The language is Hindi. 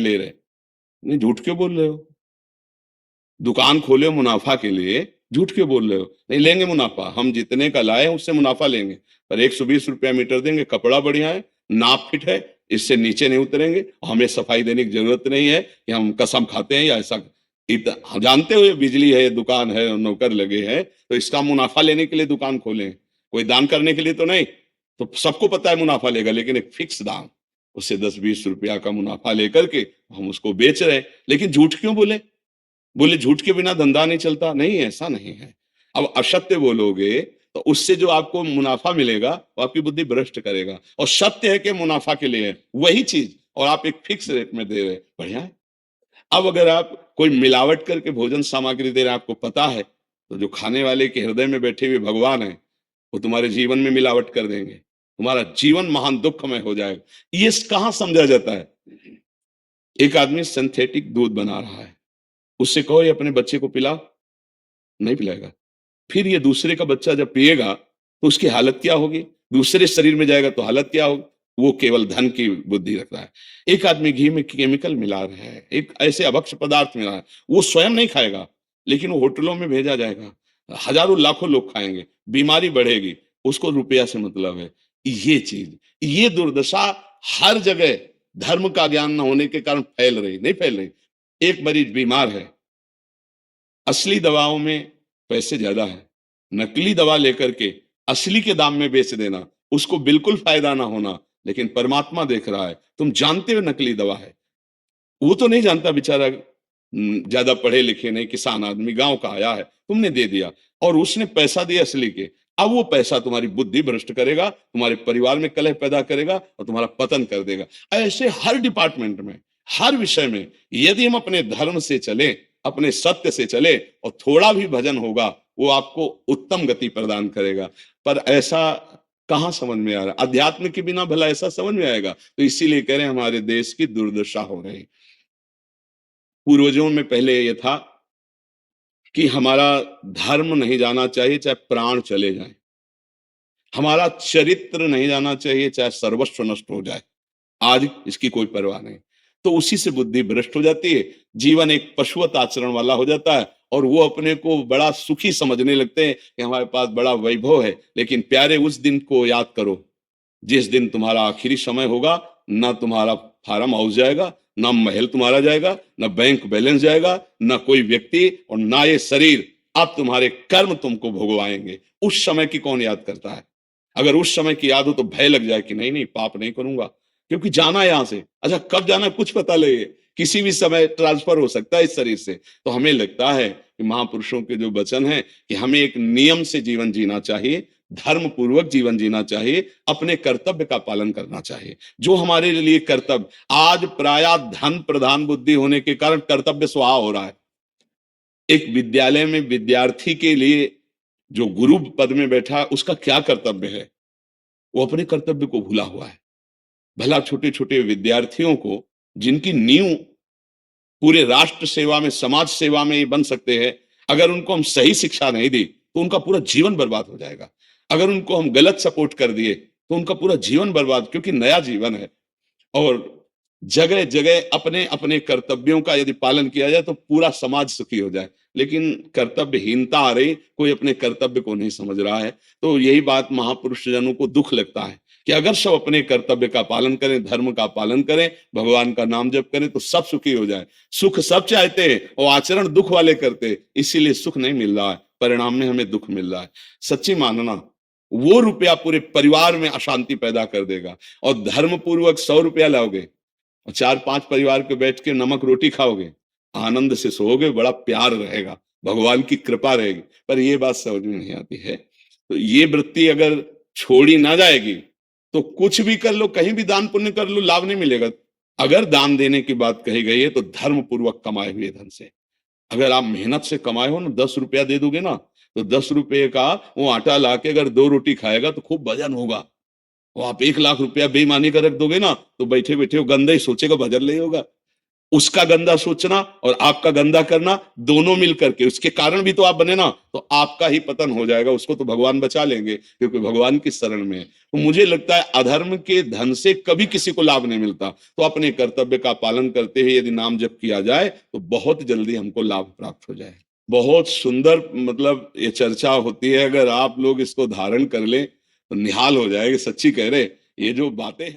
ले रहे, नहीं झूठ क्यों बोल रहे हो? दुकान खोले हो मुनाफा के लिए, झूठ क्यों बोल रहे हो? नहीं लेंगे मुनाफा, हम जितने का लाए हैं उससे मुनाफा लेंगे, पर 120 रुपया मीटर देंगे, कपड़ा बढ़िया है, नाप फिट है, इससे नीचे नहीं उतरेंगे, हमें सफाई देने की जरूरत नहीं है कि हम कसम खाते हैं या ऐसा। हम जानते हुए बिजली है, दुकान है, नौकर लगे हैं, तो इसका मुनाफा लेने के लिए दुकान खोले, कोई दान करने के लिए तो नहीं। तो सबको पता है मुनाफा लेगा, लेकिन एक फिक्स दाम, उससे 10-20 रुपया का मुनाफा लेकर के हम उसको बेच रहे हैं। लेकिन झूठ क्यों बोले? बोले झूठ के बिना धंधा नहीं चलता, नहीं ऐसा नहीं है। अब असत्य बोलोगे तो उससे जो आपको मुनाफा मिलेगा वो आपकी बुद्धि भ्रष्ट करेगा, और सत्य है कि मुनाफा के लिए है वही चीज, और आप एक फिक्स रेट में दे रहे हैं, बढ़िया है। अब अगर आप कोई मिलावट करके भोजन सामग्री दे रहे हैं, आपको पता है, तो जो खाने वाले के हृदय में बैठे हुए भगवान है, वो तुम्हारे जीवन में मिलावट कर देंगे, तुम्हारा जीवन महान दुखमय हो जाएगा। ये कहां समझा जाता है? एक आदमी सिंथेटिक दूध बना रहा है, उससे कहो ये अपने बच्चे को पिला, नहीं पिलाएगा। फिर ये दूसरे का बच्चा जब पिएगा तो उसकी हालत क्या होगी? दूसरे शरीर में जाएगा तो हालत क्या होगी? वो केवल धन की बुद्धि रखता है। एक आदमी घी में केमिकल मिला रहा है, एक ऐसे अभक्ष्य पदार्थ मिला है, वो स्वयं नहीं खाएगा, लेकिन वो होटलों में भेजा जाएगा, हजारों लाखों लोग खाएंगे, बीमारी बढ़ेगी, उसको रुपया से मतलब है। ये चीज, ये दुर्दशा हर जगह धर्म का ज्ञान न होने के कारण फैल रही, नहीं फैल रही। एक मरीज बीमार है, असली दवाओं में पैसे ज्यादा है, नकली दवा लेकर के असली के दाम में बेच देना, उसको बिल्कुल फायदा ना होना, लेकिन परमात्मा देख रहा है, तुम जानते हो नकली दवा है, वो तो नहीं जानता बेचारा, ज्यादा पढ़े लिखे नहीं, किसान आदमी गांव का आया है, तुमने दे दिया और उसने पैसा दिया असली के। अब वो पैसा तुम्हारी बुद्धि भ्रष्ट करेगा, तुम्हारे परिवार में कलह पैदा करेगा और तुम्हारा पतन कर देगा। ऐसे हर डिपार्टमेंट में, हर विषय में यदि हम अपने धर्म से चले, अपने सत्य से चले, और थोड़ा भी भजन होगा, वो आपको उत्तम गति प्रदान करेगा। पर ऐसा कहां समझ में आ रहा है? अध्यात्म के बिना भला ऐसा समझ में आएगा? तो इसीलिए कह रहे हैं हमारे देश की दुर्दशा हो रही। पूर्वजों में पहले ये था कि हमारा धर्म नहीं जाना चाहिए चाहे प्राण चले जाएं, हमारा चरित्र नहीं जाना चाहिए चाहे सर्वस्व नष्ट हो जाए। आज इसकी कोई परवाह नहीं, तो उसी से बुद्धि भ्रष्ट हो जाती है, जीवन एक पशुवत आचरण वाला हो जाता है, और वो अपने को बड़ा सुखी समझने लगते हैं कि हमारे पास बड़ा वैभव है। लेकिन प्यारे, उस दिन को याद करो जिस दिन तुम्हारा आखिरी समय होगा, ना तुम्हारा फार्म हाउस जाएगा, ना महल तुम्हारा जाएगा, ना बैंक बैलेंस जाएगा, ना कोई व्यक्ति, और ना ये शरीर। अब तुम्हारे कर्म तुमको भोगवाएंगे। उस समय की कौन याद करता है? अगर उस समय की याद हो तो भय लग जाए कि नहीं नहीं, पाप नहीं करूंगा, क्योंकि जाना है यहां से। अच्छा, कब जाना है कुछ पता लगे, किसी भी समय ट्रांसफर हो सकता है इस शरीर से। तो हमें लगता है कि महापुरुषों के जो वचन है कि हमें एक नियम से जीवन जीना चाहिए, धर्म पूर्वक जीवन जीना चाहिए, अपने कर्तव्य का पालन करना चाहिए। जो हमारे लिए कर्तव्य, आज प्राय धन प्रधान बुद्धि होने के कारण कर्तव्य स्वाहा हो रहा है। एक विद्यालय में विद्यार्थी के लिए जो गुरु पद में बैठा है, उसका क्या कर्तव्य है? वो अपने कर्तव्य को भूला हुआ है। भला छोटे छोटे विद्यार्थियों को, जिनकी नींव पूरे राष्ट्र सेवा में, समाज सेवा में ये बन सकते हैं, अगर उनको हम सही शिक्षा नहीं दी तो उनका पूरा जीवन बर्बाद हो जाएगा। अगर उनको हम गलत सपोर्ट कर दिए तो उनका पूरा जीवन बर्बाद, क्योंकि नया जीवन है। और जगह जगह अपने अपने कर्तव्यों का यदि पालन किया जाए तो पूरा समाज सुखी हो जाए। लेकिन कर्तव्यहीनता आ रही, कोई अपने कर्तव्य को नहीं समझ रहा है। तो यही बात महापुरुष जनों को दुख लगता है कि अगर सब अपने कर्तव्य का पालन करें, धर्म का पालन करें, भगवान का नाम जप करें, तो सब सुखी हो जाए। सुख सब चाहते हैं और आचरण दुख वाले करते, इसीलिए सुख नहीं मिल रहा है, परिणाम में हमें दुख मिल रहा है। सच्ची मानना, वो रुपया पूरे परिवार में अशांति पैदा कर देगा। और धर्म पूर्वक 100 रुपया लाओगे और 4-5 परिवार के बैठ के नमक रोटी खाओगे, आनंद से सोओगे, बड़ा प्यार रहेगा, भगवान की कृपा रहेगी। पर ये बात समझ में नहीं आती है। तो ये वृत्ति अगर छोड़ी ना जाएगी तो कुछ भी कर लो, कहीं भी दान पुण्य कर लो, लाभ नहीं मिलेगा। अगर दान देने की बात कही गई है तो धर्म पूर्वक कमाए हुए धन से। अगर आप मेहनत से कमाए हो ना, 10 रुपया दे दोगे ना, तो 10 रुपये का वो आटा लाके अगर 2 रोटी खाएगा तो खूब वजन होगा। वो आप 1 लाख रुपया बेईमानी का रख दोगे ना, तो बैठे बैठे वो गंदा ही सोचेगा, भजन नहीं होगा। उसका गंदा सोचना और आपका गंदा करना दोनों मिल करके, उसके कारण भी तो आप बने ना, तो आपका ही पतन हो जाएगा। उसको तो भगवान बचा लेंगे क्योंकि भगवान की शरण में है। तो मुझे लगता है अधर्म के धन से कभी किसी को लाभ नहीं मिलता, तो अपने कर्तव्य का पालन करते हुए यदि नाम जप किया जाए तो बहुत जल्दी हमको लाभ प्राप्त हो जाए। बहुत सुंदर मतलब ये चर्चा होती है, अगर आप लोग इसको धारण कर लें तो निहाल हो जाएंगे। सच्ची कह रहे, ये जो बातें हैं